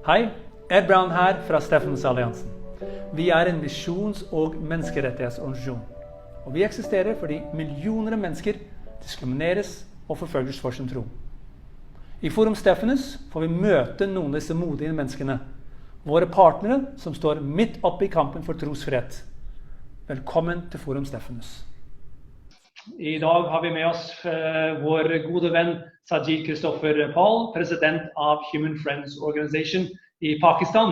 Hei, Ed Brown her fra Stefanus Alliance. Vi er en misjons- og menneskerettighetsorganisasjon. Og vi eksisterer fordi millioner av mennesker diskrimineres og forfølges for sin tro. I Forum Stefanus får vi møte noen av disse modige menneskene, våre partnere som står midt oppe i kampen for trosfrihet. Velkommen til Forum Stefanus. I dag har vi med oss vår gode venn Sajid Christopher, president av Human Friends Organization i Pakistan.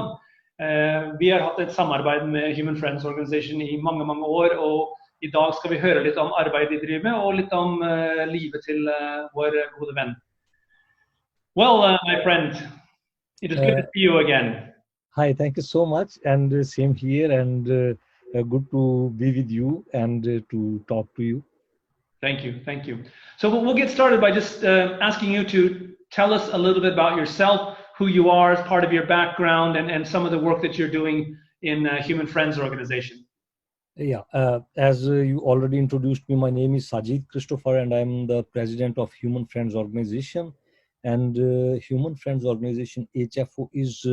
Vi har hatt et samarbeid med Human Friends Organization i mange, mange år, og i dag skal vi høre litt om arbeidet de driver med, og litt om livet til vår gode venn. Well, my friend, it is good to see you again. Hi, thank you so much, and same here, and good to be with you and to talk to you. Thank you, thank you. So we'll get started by just asking you to tell us a little bit about yourself, who you are as part of your background, and some of the work that you're doing in Human Friends Organization. Yeah, as you already introduced me, my name is Sajid Christopher, and I'm the president of Human Friends Organization. And Human Friends Organization, HFO, is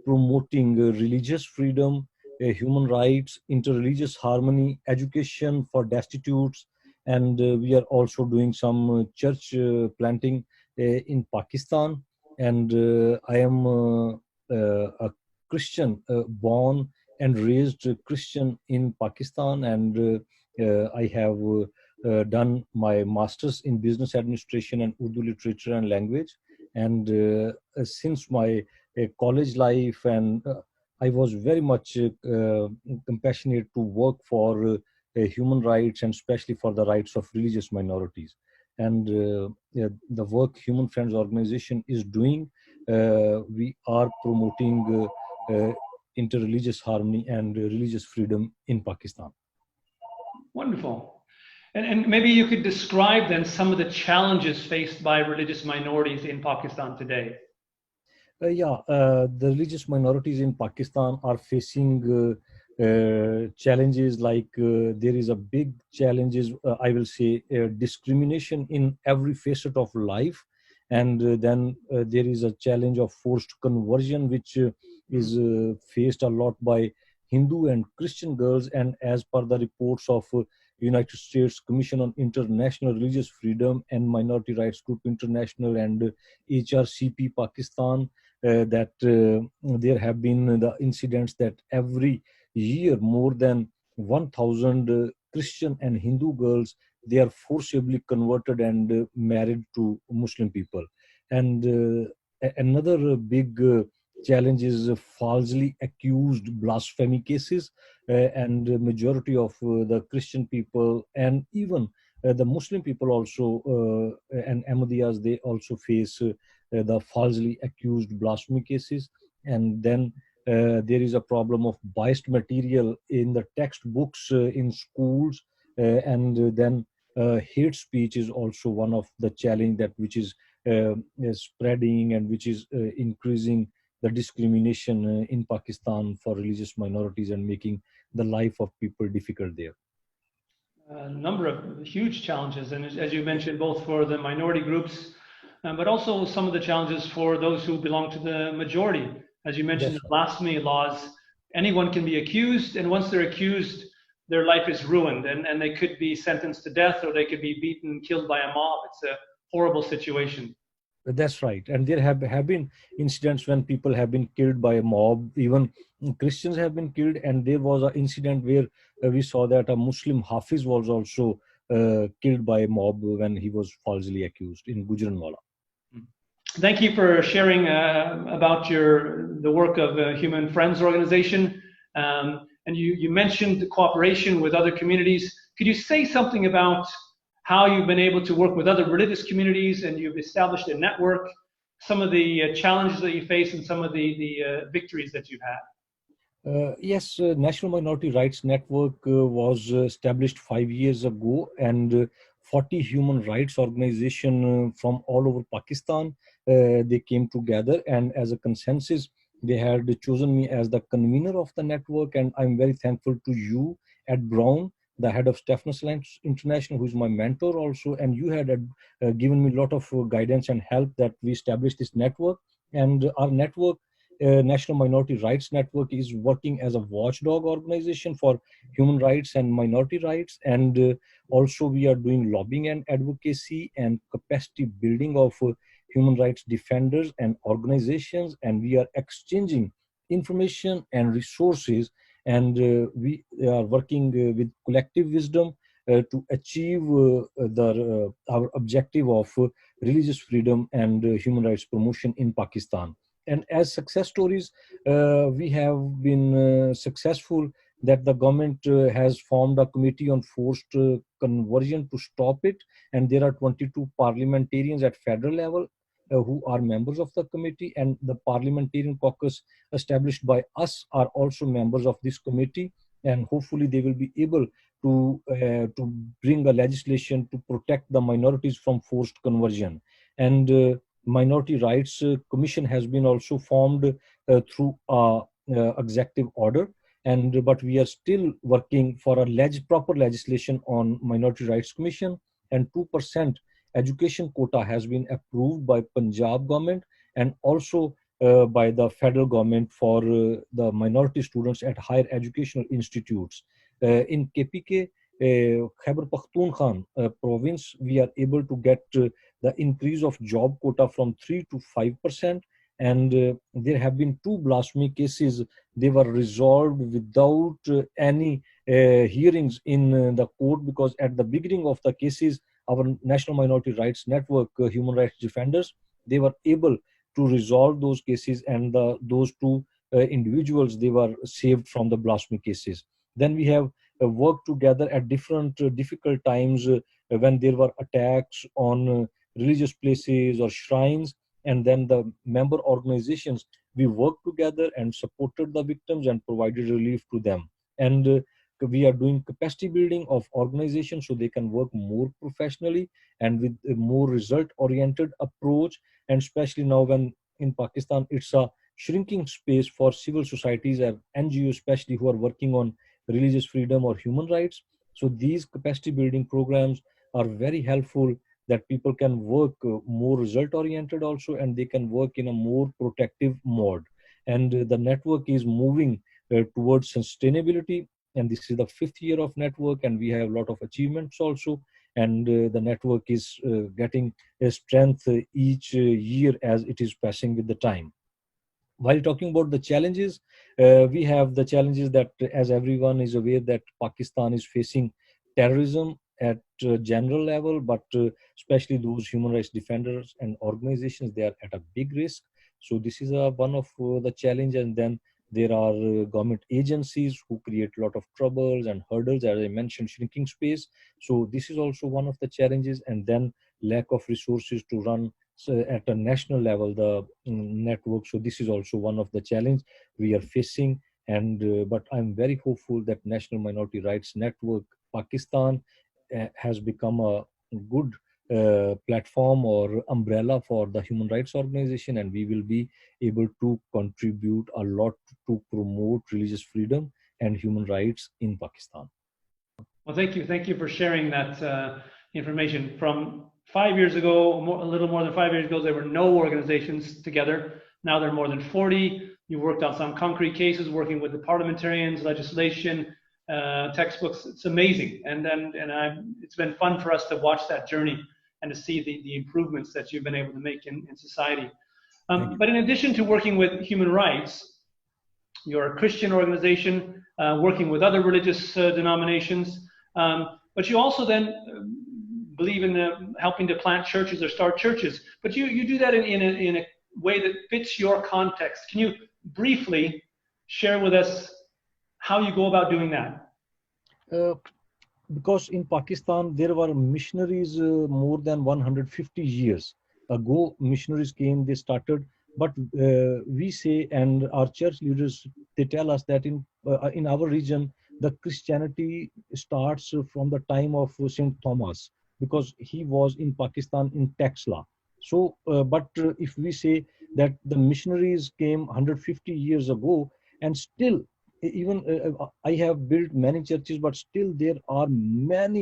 promoting religious freedom, human rights, interreligious harmony, education for destitutes, and we are also doing some church planting in Pakistan. And I am a Christian, born and raised Christian in Pakistan, and I have done my master's in business administration and Urdu literature and language. And since my college life, and I was very much compassionate to work for human rights, and especially for the rights of religious minorities. And the work Human Friends Organization is doing, we are promoting interreligious harmony and religious freedom in Pakistan. Wonderful. And maybe you could describe then some of the challenges faced by religious minorities in Pakistan today. The religious minorities in Pakistan are facing challenges like there is a big challenges, I will say, discrimination in every facet of life. And then there is a challenge of forced conversion, which is faced a lot by Hindu and Christian girls. And as per the reports of United States Commission on International Religious Freedom and Minority Rights Group International and HRCP Pakistan, that there have been the incidents that every year more than 1,000 Christian and Hindu girls, they are forcibly converted and married to Muslim people. And another big challenge is falsely accused blasphemy cases, and majority of the Christian people and even the Muslim people also and Ahmadiyas, they also face the falsely accused blasphemy cases. And then there is a problem of biased material in the textbooks in schools, and then hate speech is also one of the challenge that which is spreading and which is increasing the discrimination in Pakistan for religious minorities and making the life of people difficult there. A number of huge challenges, and as you mentioned, both for the minority groups, but also some of the challenges for those who belong to the majority. As you mentioned, the blasphemy laws, anyone can be accused, and once they're accused, their life is ruined, and they could be sentenced to death, or they could be beaten, killed by a mob. It's a horrible situation. That's right. And there have been incidents when people have been killed by a mob, even Christians have been killed. And there was an incident where we saw that a Muslim Hafiz was also killed by a mob when he was falsely accused in Gujranwala. Thank you for sharing about the work of Human Friends Organization. And you mentioned the cooperation with other communities. Could you say something about how you've been able to work with other religious communities, and you've established a network, some of the challenges that you face and some of the victories that you've had? Yes, National Minority Rights Network was established 5 years ago, and 40 human rights organizations from all over Pakistan, they came together, and as a consensus, they had chosen me as the convener of the network. And I'm very thankful to you, Ed Brown, the head of Stefanus Alliance International, who is my mentor also, and you had given me a lot of guidance and help that we established this network. And our network National Minority Rights Network is working as a watchdog organization for human rights and minority rights, and also we are doing lobbying and advocacy and capacity building of human rights defenders and organizations, and we are exchanging information and resources, and we are working with collective wisdom to achieve our objective of religious freedom and human rights promotion in Pakistan. And as success stories, we have been successful that the government has formed a committee on forced conversion to stop it, and there are 22 parliamentarians at federal level who are members of the committee, and the parliamentarian caucus established by us are also members of this committee, and hopefully they will be able to bring a legislation to protect the minorities from forced conversion. And Minority Rights Commission has been also formed through a executive order, and but we are still working for a proper legislation on Minority Rights Commission. And 2% education quota has been approved by Punjab government and also by the federal government for the minority students at higher educational institutes. In KPK, Khyber Pakhtunkhwa province, we are able to get the increase of job quota from 3 to 5%. And there have been 2 blasphemy cases. They were resolved without any hearings in the court, because at the beginning of the cases, our National Minority Rights Network, human rights defenders, they were able to resolve those cases, and those 2 individuals, they were saved from the blasphemy cases. Then we have worked together at different difficult times when there were attacks on religious places or shrines, and then the member organizations, we worked together and supported the victims and provided relief to them. And we are doing capacity building of organizations so they can work more professionally and with a more result oriented approach. And especially now when in Pakistan it's a shrinking space for civil societies and NGOs especially who are working on religious freedom or human rights. So these capacity building programs are very helpful, that people can work more result oriented also, and they can work in a more protective mode. And the network is moving towards sustainability, and this is the 5th year of network, and we have a lot of achievements also. And the network is getting a strength each year as it is passing with the time. While talking about the challenges, we have the challenges that, as everyone is aware, that Pakistan is facing terrorism at general level, but especially those human rights defenders and organizations, they are at a big risk. So this is one of the challenge. And then there are government agencies who create a lot of troubles and hurdles, as I mentioned, shrinking space. So this is also one of the challenges. And then lack of resources to run at a national level the network. So this is also one of the challenge we are facing. And but I'm very hopeful that National Minority Rights Network Pakistan has become a good platform or umbrella for the human rights organization, and we will be able to contribute a lot to promote religious freedom and human rights in Pakistan. Well, thank you. Thank you for sharing that information. From 5 years ago, a little more than 5 years ago, there were no organizations together. Now there are more than 40. You worked on some concrete cases, working with the parliamentarians, legislation, textbooks. It's amazing, and it's been fun for us to watch that journey and to see the improvements that you've been able to make in society. But in addition to working with human rights, you're a Christian organization working with other religious denominations, but you also then believe in helping to plant churches or start churches. But you do that in a way that fits your context. Can you briefly share with us how you go about doing that? Because in Pakistan, there were missionaries more than 150 years ago. Missionaries came, they started, but we say, and our church leaders, they tell us that in our region, the Christianity starts from the time of Saint Thomas, because he was in Pakistan in tax law. So, but if we say that the missionaries came 150 years ago, and still, even I have built many churches, but still there are many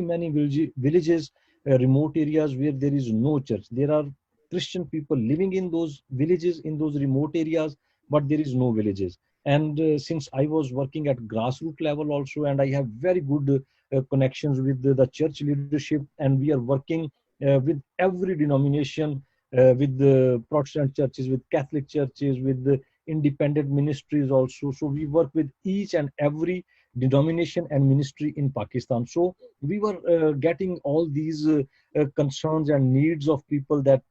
villages, remote areas where there is no church. There are Christian people living in those villages, in those remote areas, but there is no villages. And since I was working at grassroots level also, and I have very good connections with the church leadership, and we are working with every denomination, with the Protestant churches, with Catholic churches, with the independent ministries also. So we work with each and every denomination and ministry in Pakistan. So we were getting all these concerns and needs of people, that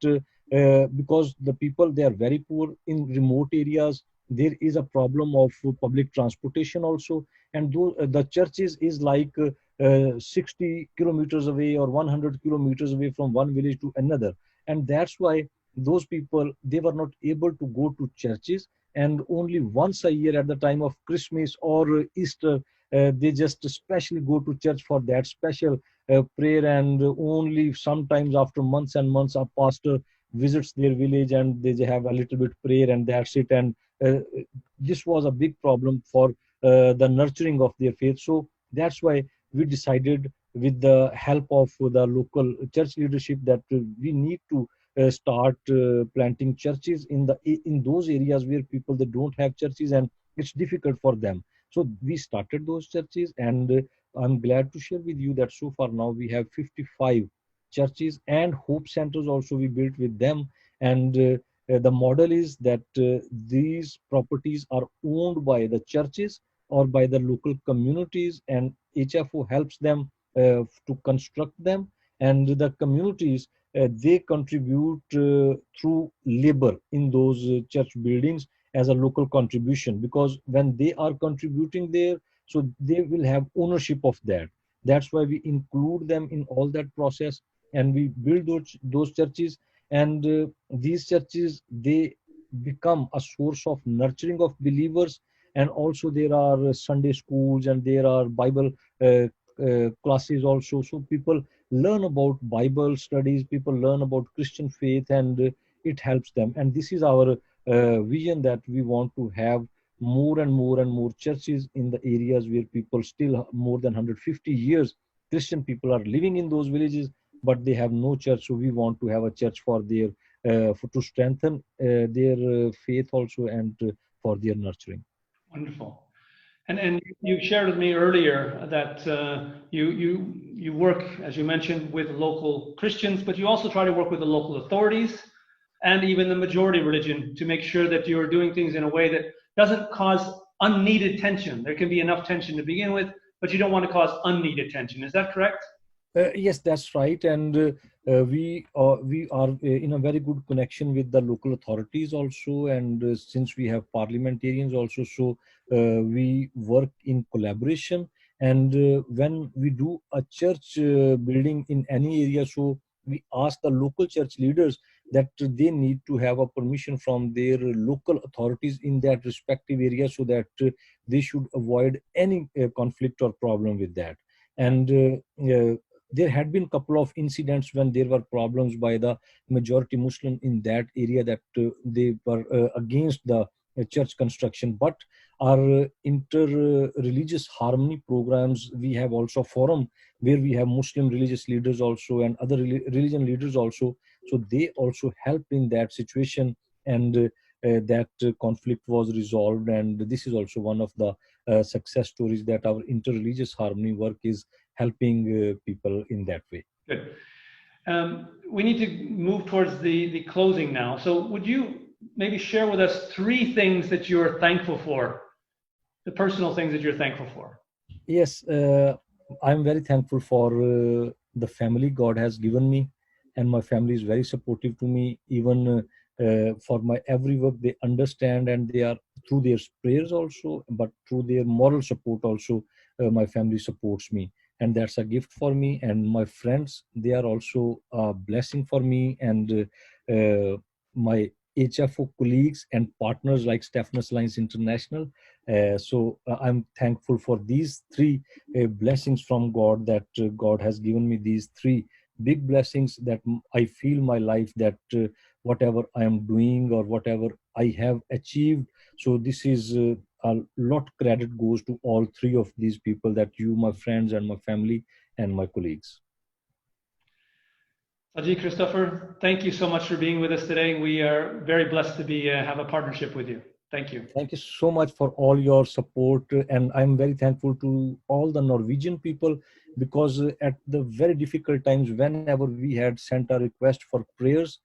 because the people, they are very poor in remote areas. There is a problem of public transportation also, and the churches is like 60 kilometers away or 100 kilometers away from one village to another, and that's why those people, they were not able to go to churches, and only once a year at the time of Christmas or Easter, they just especially go to church for that special prayer, and only sometimes after months and months a pastor visits their village and they have a little bit prayer and that's it. And uh, this was a big problem for the nurturing of their faith. So that's why we decided, with the help of the local church leadership, that we need to start planting churches in those areas where people, they don't have churches and it's difficult for them. So we started those churches, and I'm glad to share with you that so far now we have 55 churches and hope centers also we built with them. And the model is that these properties are owned by the churches or by the local communities, and HFO helps them to construct them, and the communities, they contribute through labor in those church buildings as a local contribution, because when they are contributing there, so they will have ownership of that. That's why we include them in all that process, and we build those churches. And these churches, they become a source of nurturing of believers. And also there are Sunday schools, and there are Bible classes also, so people learn about Bible studies, people learn about Christian faith, and it helps them. And this is our vision, that we want to have more and more and more churches in the areas where people still, more than 150 years, Christian people are living in those villages, but they have no church. So we want to have a church for their to strengthen their faith also, and for their nurturing. Wonderful. And you shared with me earlier that you work, as you mentioned, with local Christians, but you also try to work with the local authorities and even the majority religion to make sure that you're doing things in a way that doesn't cause unneeded tension. There can be enough tension to begin with, but you don't want to cause unneeded tension. Is that correct? Yes, that's right. And we are in a very good connection with the local authorities also. And since we have parliamentarians also, so we work in collaboration. And when we do a church building in any area, so we ask the local church leaders that they need to have a permission from their local authorities in that respective area, so that they should avoid any conflict or problem with that. And there had been a couple of incidents when there were problems by the majority Muslim in that area, that they were against the church construction. But our inter-religious harmony programs, we have also forum where we have Muslim religious leaders also and other religion leaders also. So they also help in that situation, and that conflict was resolved. And this is also one of the success stories, that our inter-religious harmony work is helping people in that way. Good. We need to move towards the closing now. So would you maybe share with us 3 things that you're thankful for, the personal things that you're thankful for? Yes, I'm very thankful for the family God has given me, and my family is very supportive to me. Even for my every work, they understand, and they are, through their prayers also, but through their moral support also, my family supports me, and that's a gift for me. And my friends, they are also a blessing for me, and my HFO colleagues and partners like Stefanus Alliance International. So I'm thankful for these 3 blessings from God, that God has given me these 3 big blessings, that I feel my life, that whatever I am doing or whatever I have achieved, so this is a lot credit goes to all 3 of these people, that you, my friends, and my family, and my colleagues. Sajid Christopher, thank you so much for being with us today. We are very blessed to have a partnership with you. Thank you. Thank you so much for all your support, and I'm very thankful to all the Norwegian people, because at the very difficult times, whenever we had sent a request for prayers,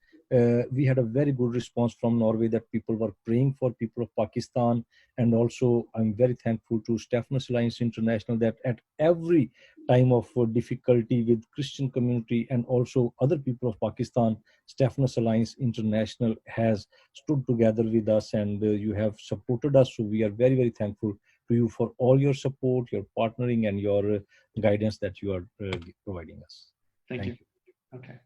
we had a very good response from Norway that people were praying for people of Pakistan. And also, I'm very thankful to Stefanus Alliance International that at every time of difficulty with Christian community and also other people of Pakistan, Stefanus Alliance International has stood together with us, and you have supported us. So we are very, very thankful to you for all your support, your partnering, and your guidance that you are providing us. Thank you. you. Okay.